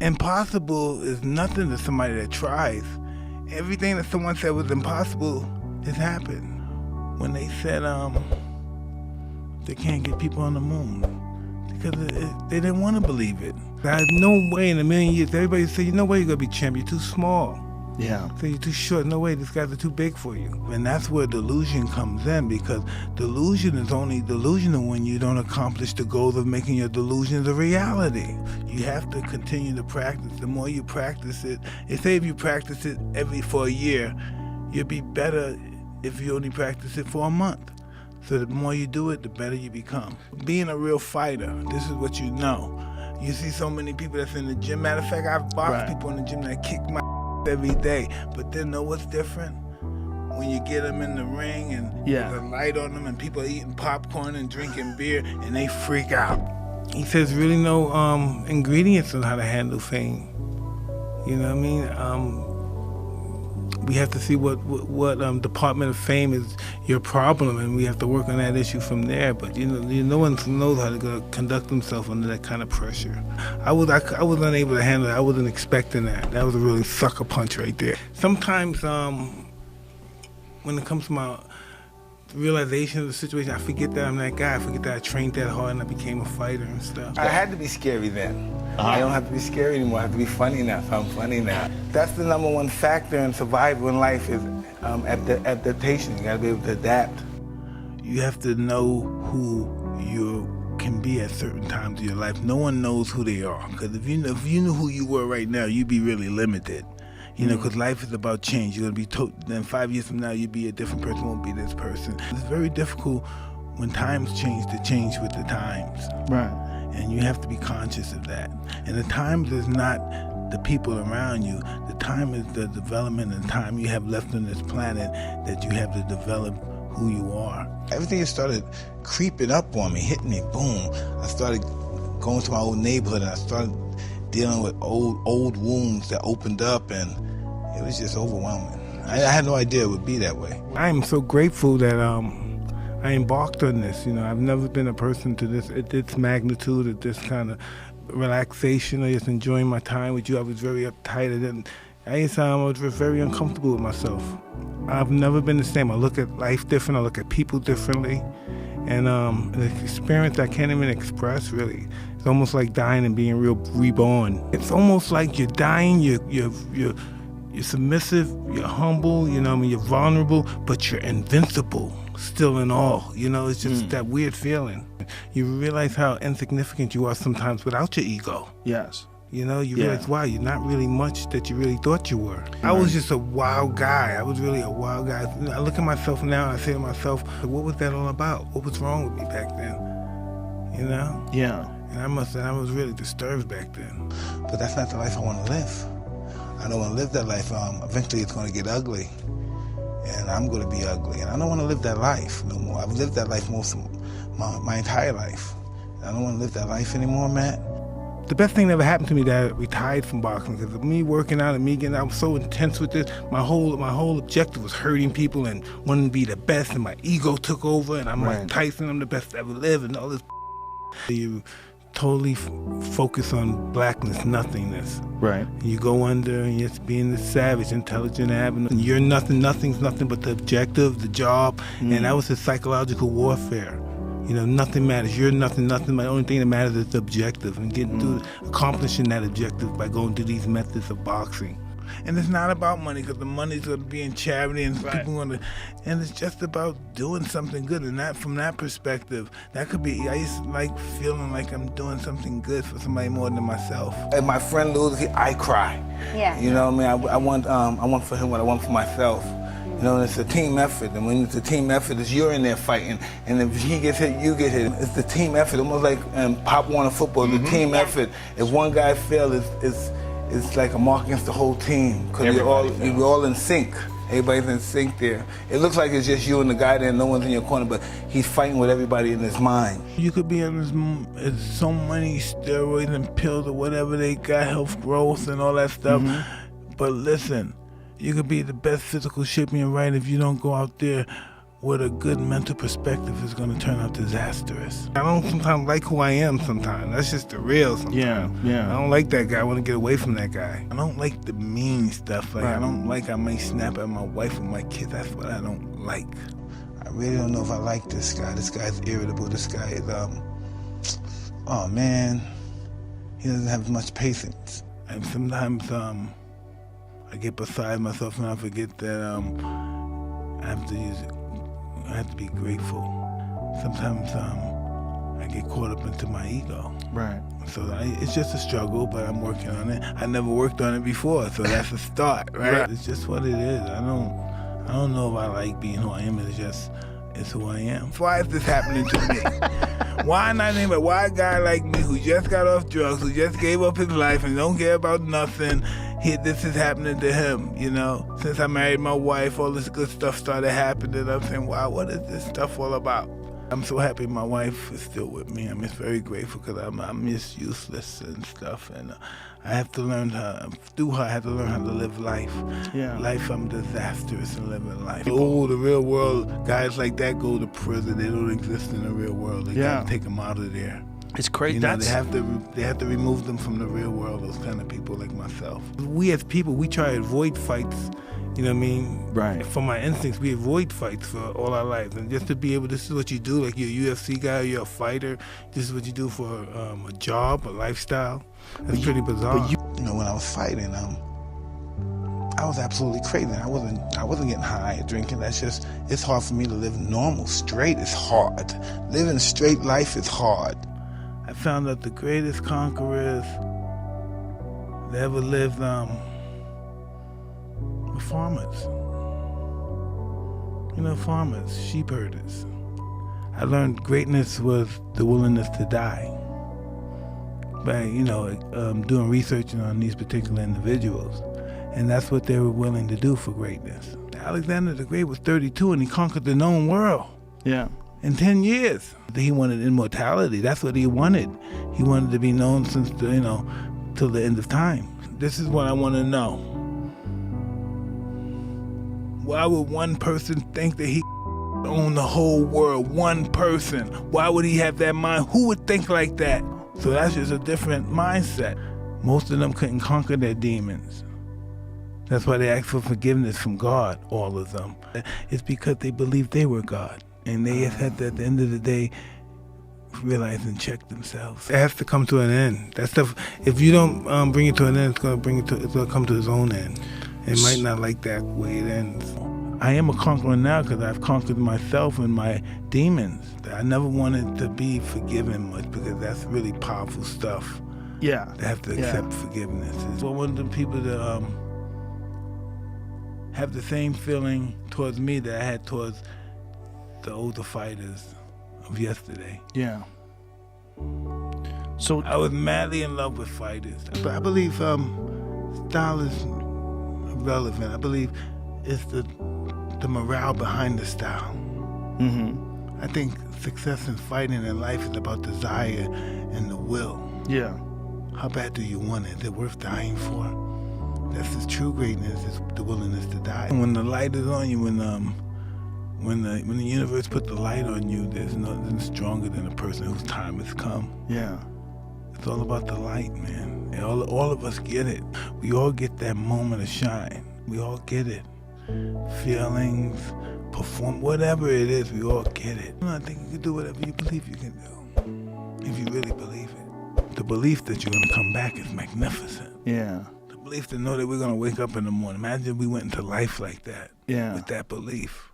Impossible is nothing to somebody that tries. Everything that someone said was impossible has happened. When they said they can't get people on the moon, because they didn't want to believe it. There's no way in a million years. Everybody said, no way you're going to be champion. You're too small. Yeah. So you're too short. No way, these guys are too big for you. And that's where delusion comes in, because delusion is only delusional when you don't accomplish the goals of making your delusions a reality. You have to continue to practice. The more you practice it, say if you practice it for a year, you'll be better if you only practice it for a month. So the more you do it, the better you become. Being a real fighter, this is what you know. You see so many people that's in the gym. Matter of fact, I've boxed people in the gym that kick my every day. But then know what's different? When you get them in the ring and there's a light on them and people are eating popcorn and drinking beer and they freak out. He says really no ingredients on how to handle fame. You know what I mean? We have to see what Department of Fame is your problem, and we have to work on that issue from there. But no one knows how to conduct themselves under that kind of pressure. I was unable to handle it. I wasn't expecting that. That was a really sucker punch right there. Sometimes when it comes to my realization of the situation, I forget that I'm that guy. I forget that I trained that hard and I became a fighter and stuff. I had to be scary then. I don't have to be scary anymore. I have to be funny now, so I'm funny now. That's the number one factor in survival in life is adaptation. You gotta be able to adapt. You have to know who you can be at certain times of your life. No one knows who they are, because if you knew who you were right now, you'd be really limited. Because life is about change. You're gonna be then 5 years from now, you'll be a different person, won't be this person. It's very difficult when times change to change with the times. Right. And you have to be conscious of that. And the times is not the people around you. The time is the development and time you have left on this planet that you have to develop who you are. Everything just started creeping up on me, hitting me, boom. I started going to my old neighborhood and I started dealing with old wounds that opened up, and it was just overwhelming. I had no idea it would be that way. I am so grateful that I embarked on this. I've never been a person to this at this magnitude, at this kind of relaxation, or just enjoying my time with you. I was very uptight. I was very uncomfortable with myself. I've never been the same. I look at life different. I look at people differently. And an experience I can't even express, really. It's almost like dying and being reborn. It's almost like you're dying, you're submissive, you're humble, you're vulnerable, but you're invincible, still in all. It's just that weird feeling. You realize how insignificant you are sometimes without your ego. Yes. You realize, wow, you're not really much that you really thought you were. I was just a wild guy. I was really a wild guy. I look at myself now and I say to myself, what was that all about? What was wrong with me back then? Yeah. And I was really disturbed back then. But that's not the life I want to live. I don't want to live that life. Eventually it's going to get ugly. And I'm going to be ugly. And I don't want to live that life no more. I've lived that life most of my entire life. I don't want to live that life anymore, Matt. The best thing that ever happened to me that I retired from boxing, because of me working out and I was so intense with this. My whole objective was hurting people and wanting to be the best, and my ego took over, and I'm like Tyson, I'm the best to ever live, and all this. You totally focus on blackness, nothingness. Right. You go under and you're just being this savage, intelligent, and you're nothing. Nothing's nothing but the objective, the job, and that was the psychological warfare. Nothing matters. You're nothing. The only thing that matters is the objective, and getting through accomplishing that objective by going through these methods of boxing. And it's not about money, because the money's going to be in charity and people going to, and it's just about doing something good. And that, from that perspective, that could be, I used to like feeling like I'm doing something good for somebody more than myself. And my friend loses, I cry. Yeah. I want for him what I want for myself. It's a team effort, and when it's a team effort, it's you're in there fighting, and if he gets hit, you get hit. It's the team effort, almost like Pop Warner football, the team effort. If one guy fails, it's like a mark against the whole team, because you're all in sync. Everybody's in sync there. It looks like it's just you and the guy there, and no one's in your corner, but he's fighting with everybody in his mind. You could be on so many steroids and pills or whatever they got, health growth and all that stuff, but listen, you could be the best physical shape in your right if you don't go out there with a good mental perspective is going to turn out disastrous. I don't sometimes like who I am sometimes. That's just the real sometimes. Yeah. I don't like that guy. I want to get away from that guy. I don't like the mean stuff. Like, Right. I don't like I may snap at my wife or my kids. That's what I don't like. I really don't know if I like this guy. This guy's irritable. This guy is, oh man, he doesn't have much patience. And sometimes I get beside myself and I forget that I have to use it. I have to be grateful. Sometimes I get caught up into my ego. Right. So it's just a struggle, but I'm working on it. I never worked on it before, so that's a start, right? It's just what it is. I don't know if I like being who I am. It's who I am. Why is this happening to me? Why not anybody? Why a guy like me who just got off drugs, who just gave up his life and don't care about nothing, this is happening to him, you know? Since I married my wife, all this good stuff started happening. I'm saying, wow, what is this stuff all about? I'm so happy my wife is still with me. I'm just very grateful because I'm just useless and stuff. And I have to learn through her, I have to learn how to live life. Yeah. Life, I'm disastrous in living life. Oh, the real world, guys like that go to prison. They don't exist in the real world. They gotta take them out of there. It's crazy. You know, they have to remove them from the real world, those kind of people like myself. We as people, we try to avoid fights, you know what I mean? Right. From my instincts, we avoid fights for all our lives. And just to be able, this is what you do, like you're a UFC guy, you're a fighter, this is what you do for a job, a lifestyle. That's pretty bizarre. You know, when I was fighting, I was absolutely crazy. I wasn't getting high or drinking. It's hard for me to live normal. Straight is hard. Living a straight life is hard. I found out the greatest conquerors that ever lived were farmers. You know, farmers, sheep herders. I learned greatness was the willingness to die. By, you know, doing research on these particular individuals. And that's what they were willing to do for greatness. Alexander the Great was 32 and he conquered the known world. Yeah. In 10 years. He wanted immortality. That's what he wanted. He wanted to be known since, till the end of time. This is what I want to know. Why would one person think that he own the whole world? One person. Why would he have that mind? Who would think like that? So that's just a different mindset. Most of them couldn't conquer their demons. That's why they asked for forgiveness from God, all of them. It's because they believed they were God. And they had to, at the end of the day, realize and check themselves. It has to come to an end. That stuff, if you don't bring it to an end, it's gonna come to its own end. It might not like that way it ends. I am a conqueror now because I've conquered myself and my demons. I never wanted to be forgiven much because that's really powerful stuff. Yeah. They have to accept forgiveness. So I want the people to have the same feeling towards me that I had towards the older fighters of yesterday. Yeah. So I was madly in love with fighters. But I believe style is relevant. I believe it's the morale behind the style. Mm-hmm. I think success in fighting in life is about desire and the will. Yeah. How bad do you want it? Is it worth dying for? That's the true greatness, is the willingness to die. When the light is on you, when the universe put the light on you, there's nothing stronger than a person whose time has come. Yeah. It's all about the light, man. And all of us get it. We all get that moment of shine. We all get it. Feelings, perform, whatever it is, we all get it. I think you can do whatever you believe you can do, if you really believe it. The belief that you're going to come back is magnificent. Yeah. The belief to know that we're going to wake up in the morning. Imagine we went into life like that. Yeah. With that belief.